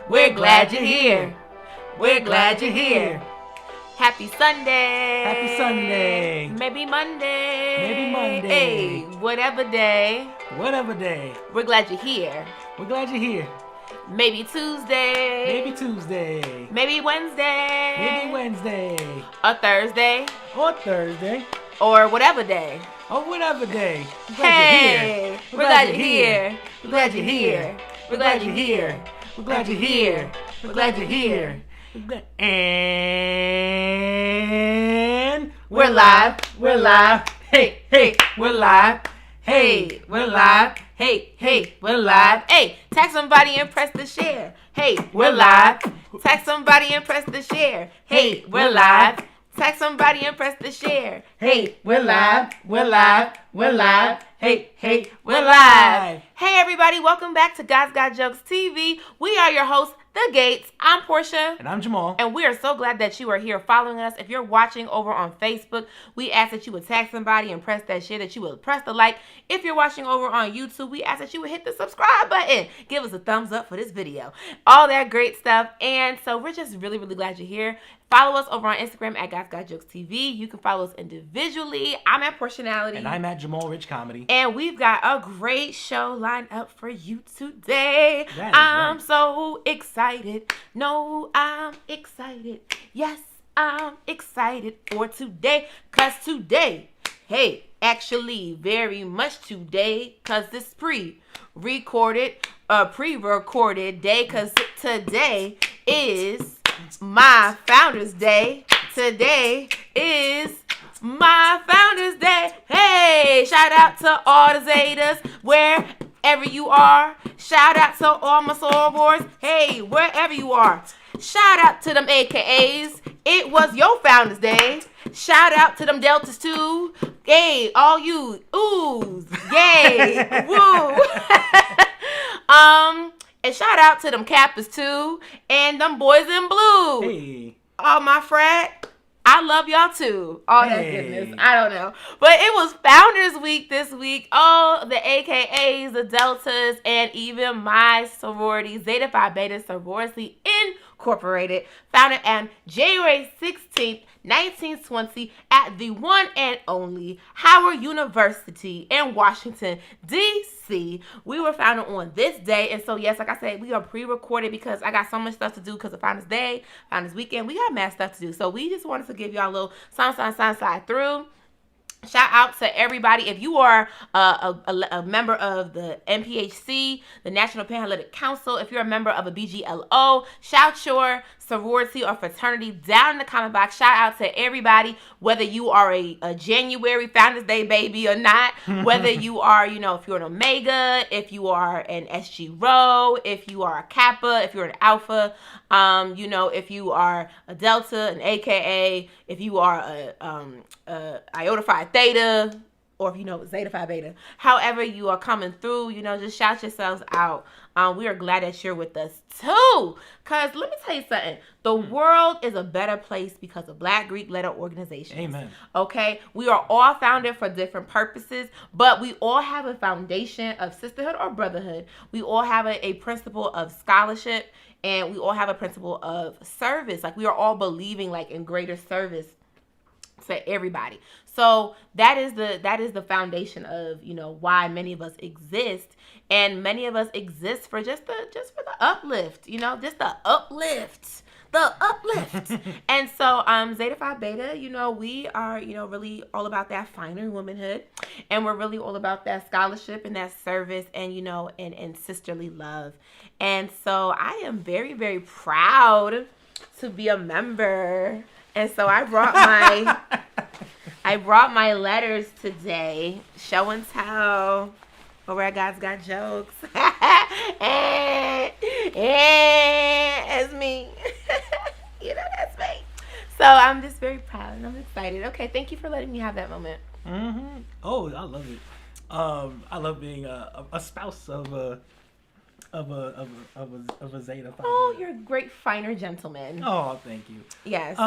We're glad you're here. We're glad you're here. Happy Sunday. Happy Sunday. Maybe Monday. Maybe Monday. Hey, whatever day. Whatever day. We're glad you're here. We're glad you're here. Maybe Tuesday. Maybe Tuesday. Maybe Wednesday. Maybe Wednesday. Or Thursday. Or Thursday. Or whatever day. Or whatever day. Hey, we're glad you're here. We're glad you're here. We're glad you're here. We're glad you're here. We're glad you're here. And we're live. We're live. Hey, hey, we're live. Hey, we're live. Hey, hey, we're live. Hey, tag somebody and press the share. Hey, we're live. Tag somebody and press the share. Hey, we're live. Tag somebody and press the share. Hey, we're live. We're live. We're live. Hey, hey, we're live. Hey, everybody, welcome back to God's Got Jokes TV. We are your hosts, The Gates. I'm Portia. And I'm Jamal. And we are so glad that you are here following us. If you're watching over on Facebook, we ask that you would tag somebody and press that share, that you would press the like. If you're watching over on YouTube, we ask that you would hit the subscribe button. Give us a thumbs up for this video. All that great stuff. And so we're just really, really glad you're here. Follow us over on Instagram at God's Got Jokes TV. You can follow us individually. I'm at Portionality. And I'm at Jamal Rich Comedy. And we've got a great show lined up for you today. I'm so excited. No, I'm excited. Yes, I'm excited for today. Cause today, hey, actually very much today. Cause this pre-recorded day. Cause today is my Founders Day. Today is my Founders Day. Hey, shout out to all the Zetas, wherever you are. Shout out to all my sorors. Hey, wherever you are. Shout out to them AKAs. It was your Founders Day. Shout out to them Deltas too. Hey, all you oohs. Yay. Woo. And shout out to them Kappas too. And them boys in blue. Hey. All my frat. I love y'all too. All that Hey. goodness. I don't know. But it was Founders Week this week. Oh, the AKAs, the Deltas, and even my sorority, Zeta Phi Beta Sorority Incorporated, founded on January 16th, 1920 at the one and only Howard University in Washington, D.C. We were founded on this day. And so, yes, like I said, we are pre-recorded because I got so much stuff to do because of Founders Day, Founders Weekend. We got mad stuff to do. So we just wanted to give y'all a little side through. Shout out to everybody. If you are a member of the NPHC, the National Panhellenic Council, if you're a member of a BGLO, shout your sorority or fraternity down in the comment box. Shout out to everybody, whether you are a January Founders Day baby or not, whether you are, if you're an Omega, if you are an SG Rho, if you are a Kappa, if you're an Alpha, if you are a Delta, an AKA, if you are a Iota Phi Theta, or if Zeta Phi Beta. However you are coming through, just shout yourselves out. We are glad that you're with us too. Because let me tell you something. The world is a better place because of Black Greek letter organizations. Amen. Okay? We are all founded for different purposes, but we all have a foundation of sisterhood or brotherhood. We all have a principle of scholarship, and we all have a principle of service. Like, we are all believing in greater service to everybody. So that is the foundation of why many of us exist, and many of us exist for just for the uplift, just the uplift. And so Zeta Phi Beta, we are really all about that finer womanhood, and we're really all about that scholarship and that service and and sisterly love. And so I am very, very proud to be a member. And so I brought my letters today, show and tell, over at God's Got Jokes. It's me. That's me. So I'm just very proud and I'm excited. Okay, thank you for letting me have that moment. Mm-hmm. Oh, I love it. I love being a spouse of a Zeta Phi. Oh, you're a great finer gentleman. Oh, thank you. Yes.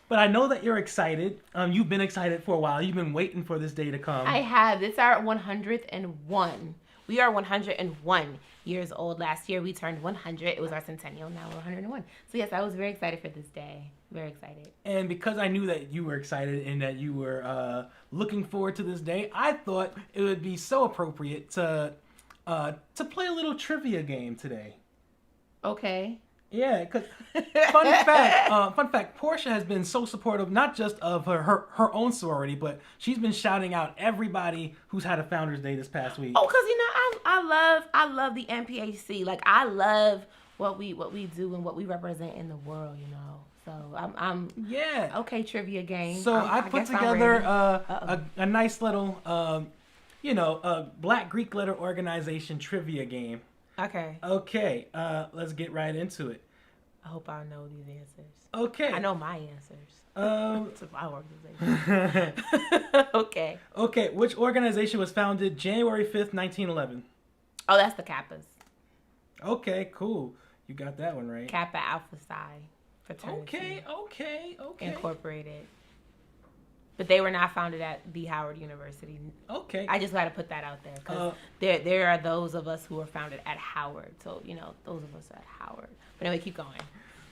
But I know that you're excited. You've been excited for a while. You've been waiting for this day to come. I have. It's our 101. We are 101 years old last year. We turned 100. It was our centennial. Now we're 101. So yes, I was very excited for this day. Very excited. And because I knew that you were excited and that you were looking forward to this day, I thought it would be so appropriate to play a little trivia game today. Okay. Yeah, because fun fact, Portia has been so supportive, not just of her own sorority, but she's been shouting out everybody who's had a Founders Day this past week. Oh, because I love the MPHC. Like I love what we do and what we represent in the world. So I'm yeah. Okay, trivia game. So I put together a nice little Black Greek letter organization trivia game. Okay. Okay, let's get right into it. I hope I know these answers. Okay. I know my answers. To my organization. Okay. Okay, which organization was founded January 5th, 1911? Oh, that's the Kappas. Okay, cool. You got that one right. Kappa Alpha Psi Fraternity. Okay. Incorporated. But they were not founded at the Howard University. Okay. I just got to put that out there because there are those of us who are founded at Howard. So, those of us at Howard. But anyway, keep going.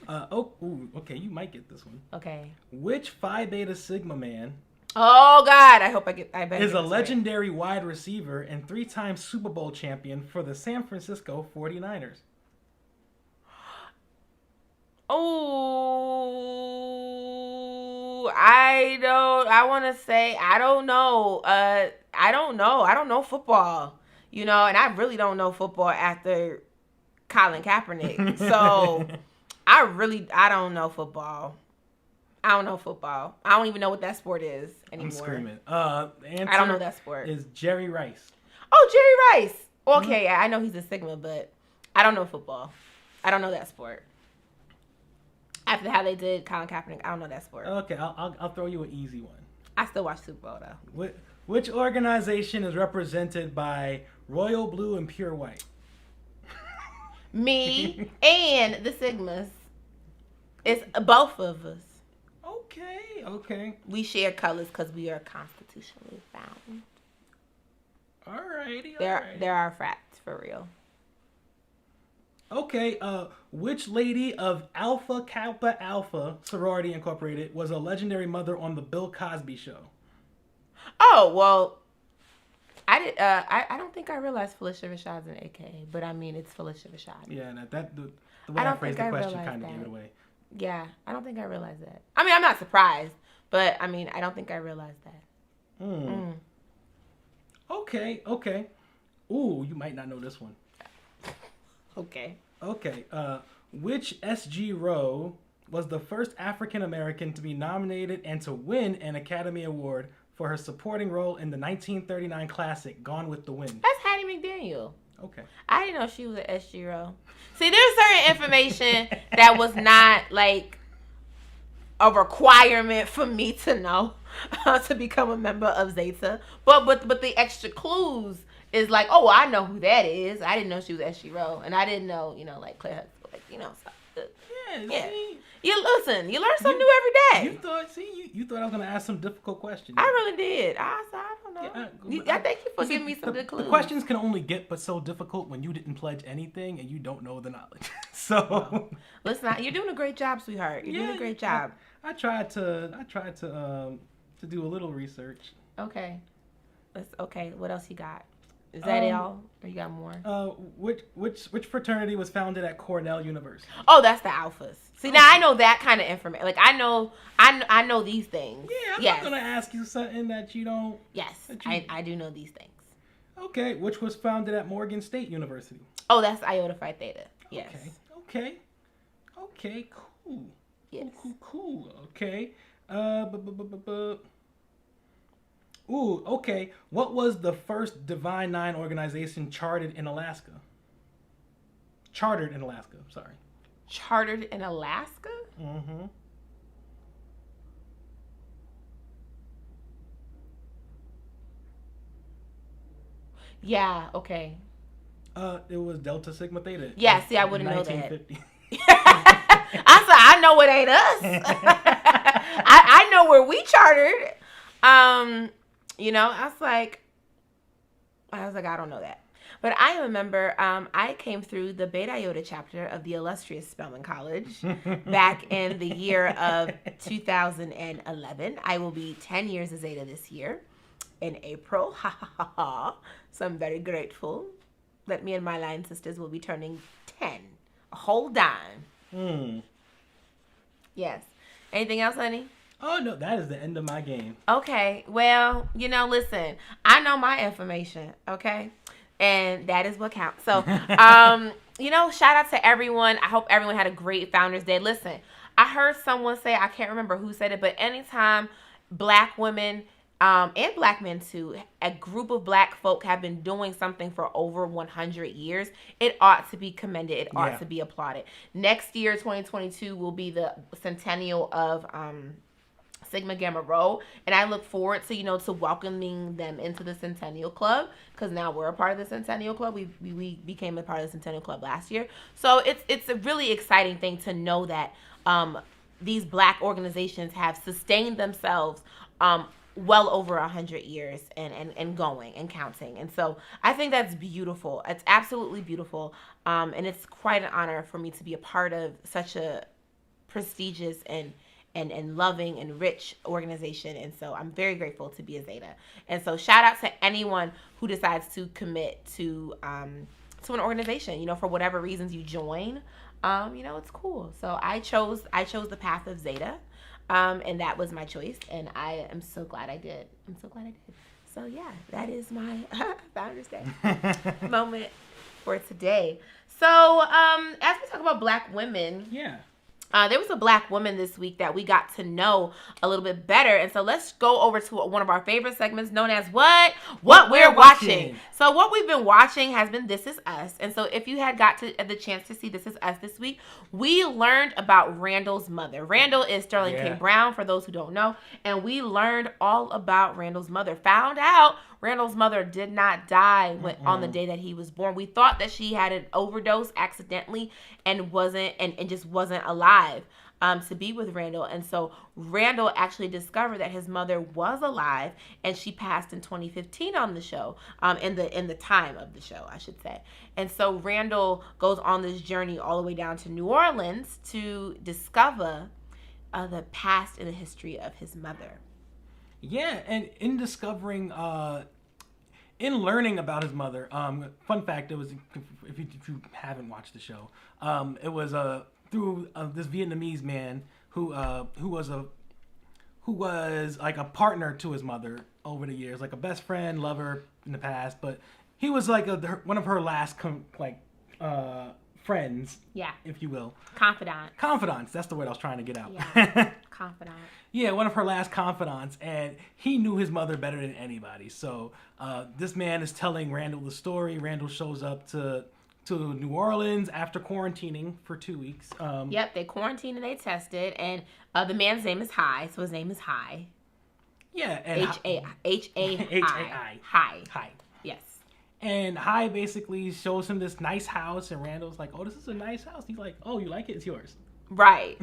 Okay. You might get this one. Okay. Which Phi Beta Sigma man? Oh God! I hope I get. I bet is a legendary wide receiver and 3-time Super Bowl champion for the San Francisco 49ers. Oh, I don't know. I don't know football. And I really don't know football after Colin Kaepernick. So I don't know football. I don't even know what that sport is anymore. I'm screaming. I don't know that sport. Is Jerry Rice. Oh, Jerry Rice. Okay, yeah, I know he's a Sigma, but I don't know football. I don't know that sport. After how they did Colin Kaepernick, I don't know that sport. Okay, I'll throw you an easy one. I still watch Super Bowl though. Which organization is represented by Royal Blue and Pure White? Me and the Sigmas. It's both of us. Okay. We share colors because we are constitutionally bound. Alrighty. There are frats for real. Okay, which lady of Alpha Kappa Alpha Sorority Incorporated was a legendary mother on the Bill Cosby Show? Oh, well, I don't think I realized Felicia Rashad's an AKA, but I mean it's Felicia Rashad. Yeah, the way I phrased the question kind of gave it away. Yeah, I don't think I realized that. I mean, I'm not surprised, but I mean, I don't think I realized that. Okay. Ooh, you might not know this one. Okay. Which SG Row was the first African American to be nominated and to win an Academy Award for her supporting role in the 1939 classic Gone with the Wind? That's Hattie McDaniel. Okay. I didn't know she was an SG Row. See, there's certain information that was not like a requirement for me to know to become a member of Zeta. But the extra clues is like, oh, I know who that is. I didn't know she was SG Row, and I didn't know, like Claire, stuff. Yeah. See, you learn something new every day. You thought I was gonna ask some difficult questions. I really did. I don't know. I thank you for giving me some good clues. The questions can only get but so difficult when you didn't pledge anything and you don't know the knowledge. So listen, you're doing a great job, sweetheart. You're doing a great job. I tried to do a little research. Okay. What else you got? Is that all, or you got more? Which fraternity was founded at Cornell University? Oh, that's the Alphas. See, now I know that kind of information. Like I know these things. Yeah, I'm not gonna ask you something that you don't. Yes, I do know these things. Okay, which was founded at Morgan State University? Oh, that's Iota Phi Theta. Yes. Okay. Cool. Yes. Cool. Okay. Ooh, okay. What was the first Divine Nine organization chartered in Alaska? Chartered in Alaska. Mm-hmm. Yeah, okay. It was Delta Sigma Theta. Yeah, see, I wouldn't know that. I said, I know it ain't us. I know where we chartered. I was like, I don't know that. But I remember I came through the Beta Iota chapter of the illustrious Spelman College back in the year of 2011. I will be 10 years a Zeta this year in April. Ha ha ha ha. So I'm very grateful that me and my line sisters will be turning 10. A whole dime. Yes. Anything else, honey? Oh, no, that is the end of my game. Okay, well, listen, I know my information, okay? And that is what counts. So, shout out to everyone. I hope everyone had a great Founders Day. Listen, I heard someone say, I can't remember who said it, but anytime Black women and Black men too, a group of Black folk have been doing something for over 100 years, it ought to be commended. It ought to be applauded. Next year, 2022, will be the centennial of Sigma Gamma Rho, and I look forward to to welcoming them into the Centennial Club, because now we're a part of the Centennial Club. We became a part of the Centennial Club last year, so it's a really exciting thing to know that these Black organizations have sustained themselves well over 100 years and going and counting, and so I think that's beautiful. It's absolutely beautiful, and it's quite an honor for me to be a part of such a prestigious and loving and rich organization. And so I'm very grateful to be a Zeta. And so shout out to anyone who decides to commit to an organization, for whatever reasons you join. It's cool. So I chose the path of Zeta. And that was my choice. And I am so glad I did. So yeah, that is my Founders Day moment for today. So as we talk about Black women. Yeah. There was a Black woman this week that we got to know a little bit better. And so let's go over to one of our favorite segments known as What We're Watching. So what we've been watching has been This Is Us. And so if you had got the chance to see This Is Us this week, we learned about Randall's mother. Randall is Sterling K. Brown, for those who don't know. And we learned all about Randall's mother. Found out Randall's mother did not die on the day that he was born. We thought that she had an overdose accidentally and just wasn't alive to be with Randall. And so Randall actually discovered that his mother was alive, and she passed in 2015 on the show, in the time of the show, I should say. And so Randall goes on this journey all the way down to New Orleans to discover the past and the history of his mother. Yeah, and in discovering, in learning about his mother, fun fact, it was, if you haven't watched the show, it was through this Vietnamese man who was like a partner to his mother over the years, like a best friend, lover in the past, but he was like one of her last friends, if you will. Confidants, that's the word I was trying to get out. Yeah, confidant. Yeah, one of her last confidants, and he knew his mother better than anybody. So this man is telling Randall the story. Randall shows up to New Orleans after quarantining for 2 weeks. Yep, they quarantined and they tested, and the man's name is High, so his name is High. Yeah, and H-A-I. High. Yes. And High basically shows him this nice house, and Randall's like, "Oh, this is a nice house." He's like, "Oh, you like it? It's yours." Right.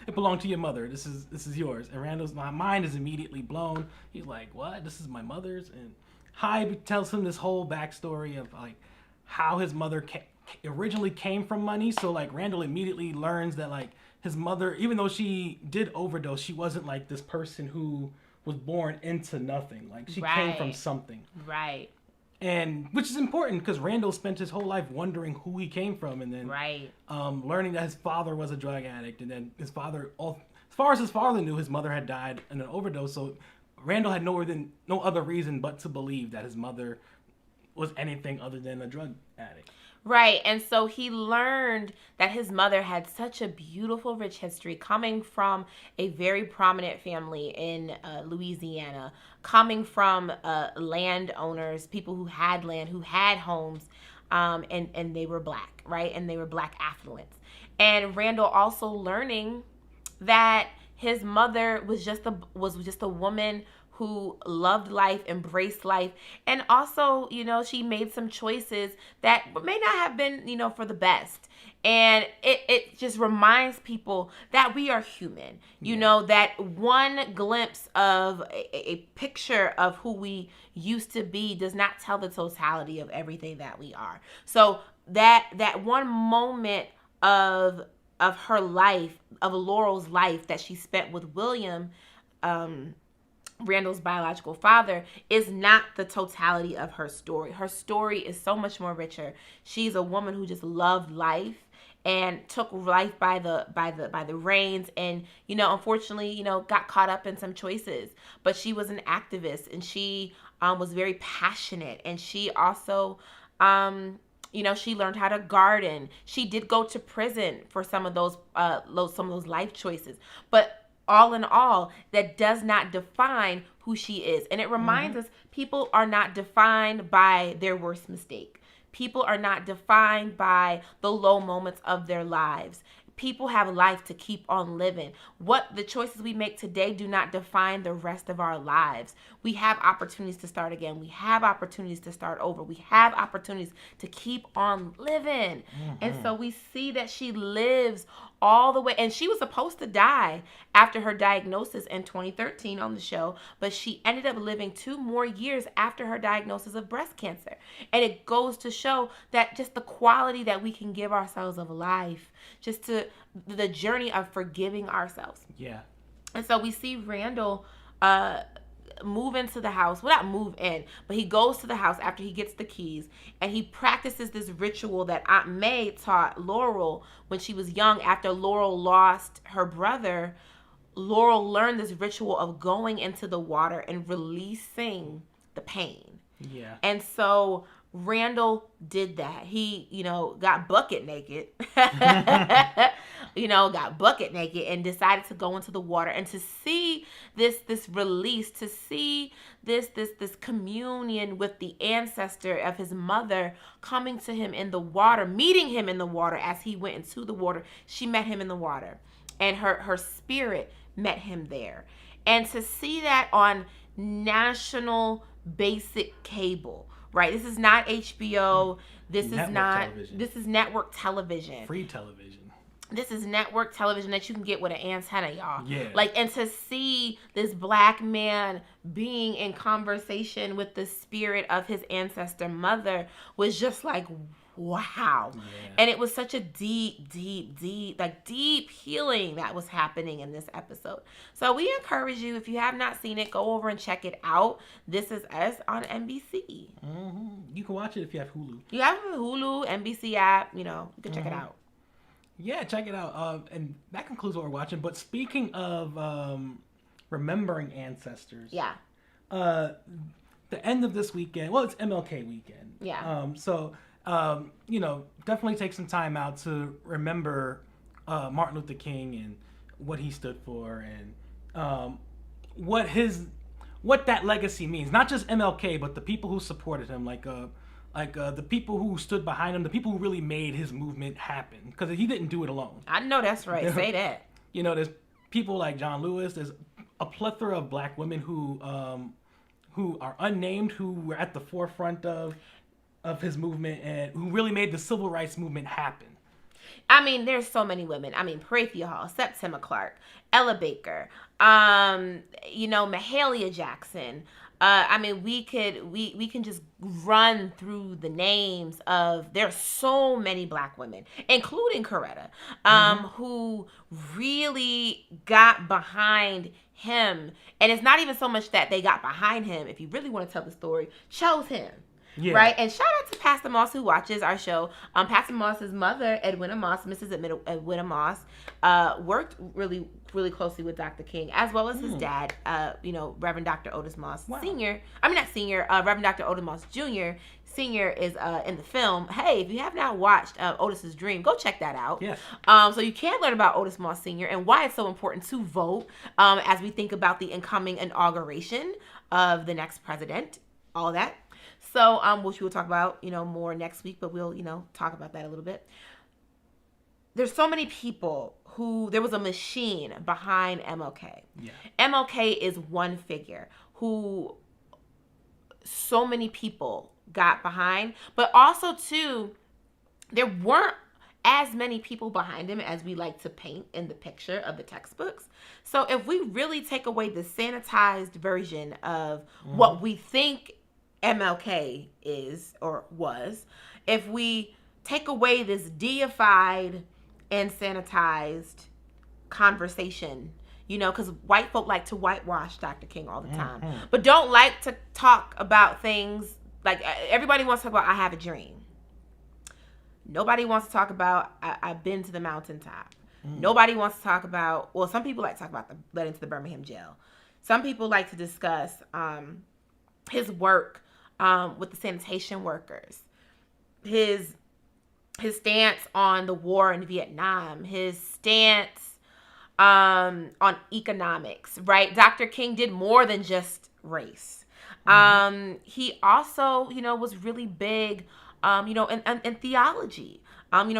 It belonged to your mother. This is yours. And Randall's mind is immediately blown. He's like, "What? This is my mother's?" And High tells him this whole backstory of like how his mother originally came from money. So like Randall immediately learns that like his mother, even though she did overdose, she wasn't like this person who was born into nothing. Like she came from something. Right. And which is important because Randall spent his whole life wondering who he came from, and then learning that his father was a drug addict, and then his father, as far as his father knew, his mother had died in an overdose. So Randall had no other reason but to believe that his mother was anything other than a drug addict. Right, and so he learned that his mother had such a beautiful, rich history, coming from a very prominent family in Louisiana, coming from landowners, people who had land, who had homes, and they were Black, right? And they were Black affluents. And Randall also learning that his mother was just a woman who loved life, embraced life, and also, she made some choices that may not have been, for the best. And it just reminds people that we are human. You know, that one glimpse of a picture of who we used to be does not tell the totality of everything that we are. So that one moment of her life, of Laurel's life that she spent with William, Randall's biological father, is not the totality of her story. Her story is so much more richer. She's a woman who just loved life and took life by the reins, and unfortunately got caught up in some choices. But she was an activist, and she was very passionate, and she also she learned how to garden. She did go to prison for some of those life choices, but all in all, that does not define who she is. And it reminds us, people are not defined by their worst mistake. People are not defined by the low moments of their lives. People have life to keep on living. What the choices we make today do not define the rest of our lives. We have opportunities to start again. We have opportunities to start over. We have opportunities to keep on living. And so we see that she lives all the way, and she was supposed to die after her diagnosis in 2013 on the show, but she ended up living 2 more years after her diagnosis of breast cancer. And it goes to show that just the quality that we can give ourselves of life, just to the journey of forgiving ourselves. Yeah. And so we see Randall move into the house. Well, not move in, but he goes to the house after he gets the keys, and he practices this ritual that Aunt May taught Laurel when she was young. After Laurel lost her brother, Laurel learned this ritual of going into the water and releasing the pain. Yeah. And so Randall did that. He, got bucket naked. Got bucket naked and decided to go into the water, and to see this release, to see this communion with the ancestor of his mother coming to him in the water, meeting him in the water as he went into the water. She met him in the water, and her spirit met him there. And to see that on national basic cable, right? This is not HBO. This is network television. Free television. This is network television that you can get with an antenna, y'all. Yeah. And to see this black man being in conversation with the spirit of his ancestor mother was just like, wow. Yeah. And it was such a deep healing that was happening in this episode. So we encourage you, if you have not seen it, go over and check it out. This Is Us on NBC. You can watch it if you have Hulu. You have a Hulu, NBC app, you can check it out. Yeah, check it out. And that concludes what we're watching. But speaking of remembering ancestors. Yeah. The end of this weekend, well, it's MLK weekend. Yeah. So definitely take some time out to remember Martin Luther King and what he stood for, and what that legacy means. Not just MLK, but the people who supported him, like the people who stood behind him, the people who really made his movement happen, because he didn't do it alone. I know that's right. Say that. There's people like John Lewis. There's a plethora of black women who are unnamed, who were at the forefront of his movement, and who really made the civil rights movement happen. I mean, there's so many women. I mean, Parathea Hall, Septima Clark, Ella Baker, Mahalia Jackson. I mean, we can just run through the names of, there's so many black women, including Coretta, who really got behind him. And it's not even so much that they got behind him, if you really want to tell the story, chose him. Yeah. Right? And shout out to Pastor Moss, who watches our show. Pastor Moss's mother, Edwina Moss, Mrs. Edwina Moss, worked really, really closely with Dr. King, as well as his dad, Reverend Dr. Otis Moss Sr. I mean, not Senior, Reverend Dr. Otis Moss Jr. Senior is in the film. Hey, if you have not watched Otis's Dream, go check that out. Yes. So you can learn about Otis Moss Sr. and why it's so important to vote as we think about the incoming inauguration of the next president, all that. So, which we'll talk about, more next week, but we'll, talk about that a little bit. There's so many people there was a machine behind MLK. Yeah. MLK is one figure who so many people got behind, but also too, there weren't as many people behind him as we like to paint in the picture of the textbooks. So if we really take away the sanitized version of what we think MLK is or was, if we take away this deified and sanitized conversation, because white folk like to whitewash Dr. King all the time, but don't like to talk about things like everybody wants to talk about I have a dream. Nobody wants to talk about I've been to the mountaintop. Nobody wants to talk about, well, some people like to talk about the led into the Birmingham jail. Some people like to discuss his work with the sanitation workers, his stance on the war in Vietnam, his stance on economics, right? Dr. King did more than just race. He also, was really big in theology.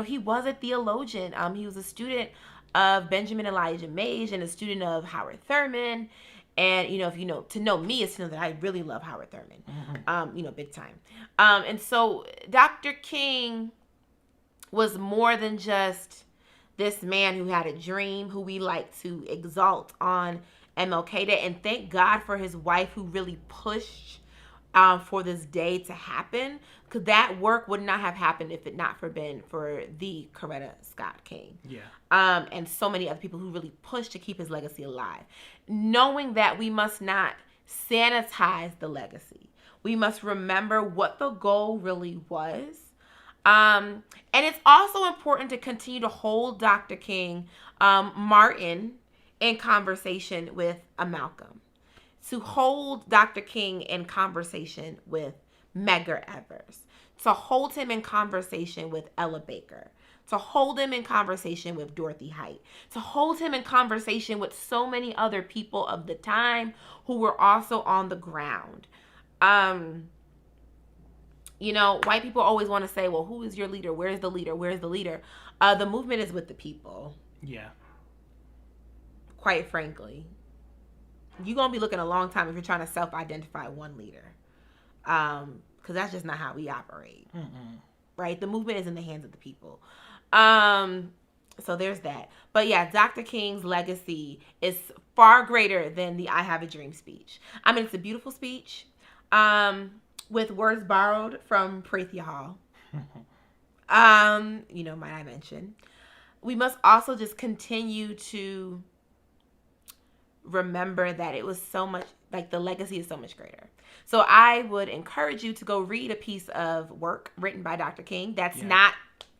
He was a theologian. He was a student of Benjamin Elijah Mage and a student of Howard Thurman. And, to know me is to know that I really love Howard Thurman, big time. And so Dr. King was more than just this man who had a dream, who we like to exalt on MLK Day. And thank God for his wife, who really pushed for this day to happen, because that work would not have happened if it not been for the Coretta Scott King. Yeah. And so many other people who really pushed to keep his legacy alive. Knowing that we must not sanitize the legacy. We must remember what the goal really was. And it's also important to continue to hold Dr. King, Martin, in conversation with a Malcolm. To hold Dr. King in conversation with Medgar Evers. To hold him in conversation with Ella Baker. To hold him in conversation with Dorothy Height. To hold him in conversation with so many other people of the time who were also on the ground. White people always want to say, well, who is your leader? Where's the leader? Where's the leader? The movement is with the people. Yeah. Quite frankly. You're going to be looking a long time if you're trying to self-identify one leader. Because that's just not how we operate. Right? The movement is in the hands of the people. So there's that. But yeah, Dr. King's legacy is far greater than the I Have a Dream speech. I mean, it's a beautiful speech with words borrowed from Prathia Hall. Might I mention. We must also just continue to remember that it was so much, like the legacy is so much greater. So I would encourage you to go read a piece of work written by Dr. King. That's not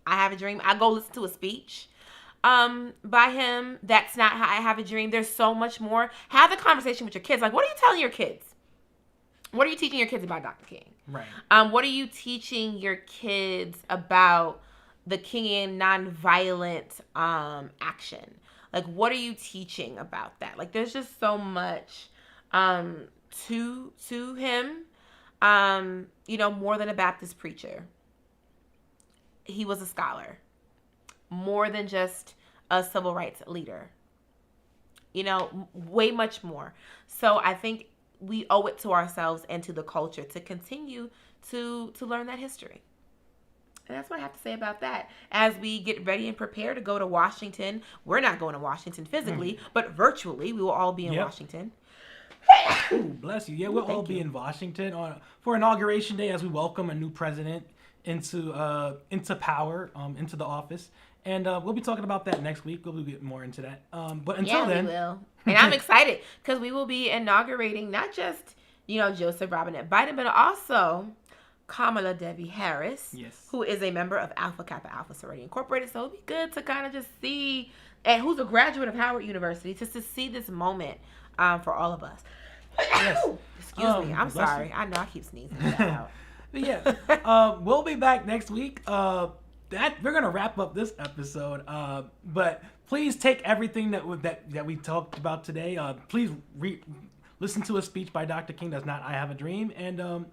I Have a Dream. I go listen to a speech by him. That's not how I Have a Dream. There's so much more. Have a conversation with your kids. Like, what are you telling your kids? What are you teaching your kids about Dr. King? Right. What are you teaching your kids about the Kingian nonviolent action? Like, what are you teaching about that? Like, there's just so much to him. More than a Baptist preacher. He was a scholar. More than just a civil rights leader. Way much more. So I think we owe it to ourselves and to the culture to continue to learn that history. And that's what I have to say about that. As we get ready and prepare to go to Washington, we're not going to Washington physically, but virtually, we will all be in Washington. Ooh, bless you. Yeah, we'll all be in Washington for Inauguration Day as we welcome a new president into power, into the office. And we'll be talking about that next week. We'll get more into that. But until then. We will. And I'm excited because we will be inaugurating not just, Joseph Robinette Biden, but also Kamala Devi Harris, who is a member of Alpha Kappa Alpha Sorority Incorporated. So it'll be good to kind of just see, and who's a graduate of Howard University, just to see this moment for all of us. Yes. Excuse me. I'm sorry. I know I keep sneezing. But yeah, we'll be back next week. We're gonna wrap up this episode. But please take everything that we talked about today. Please listen to a speech by Dr. King. That's not I Have a Dream, and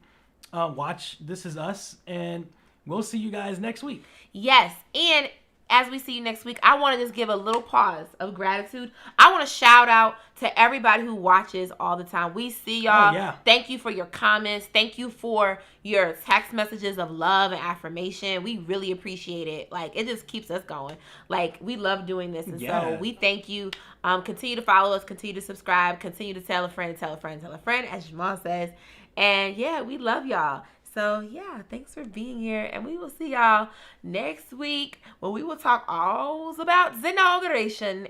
watch This Is Us, and we'll see you guys next week. Yes, and as we see you next week, I want to just give a little pause of gratitude. I want to shout out to everybody who watches all the time. We see y'all. Oh, yeah. Thank you for your comments. Thank you for your text messages of love and affirmation. We really appreciate it. Like, it just keeps us going. Like, we love doing this. And so we thank you. Continue to follow us. Continue to subscribe. Continue to tell a friend, tell a friend, tell a friend, as Jamal says. And yeah, we love y'all. So, yeah, thanks for being here. And we will see y'all next week when we will talk all about the inauguration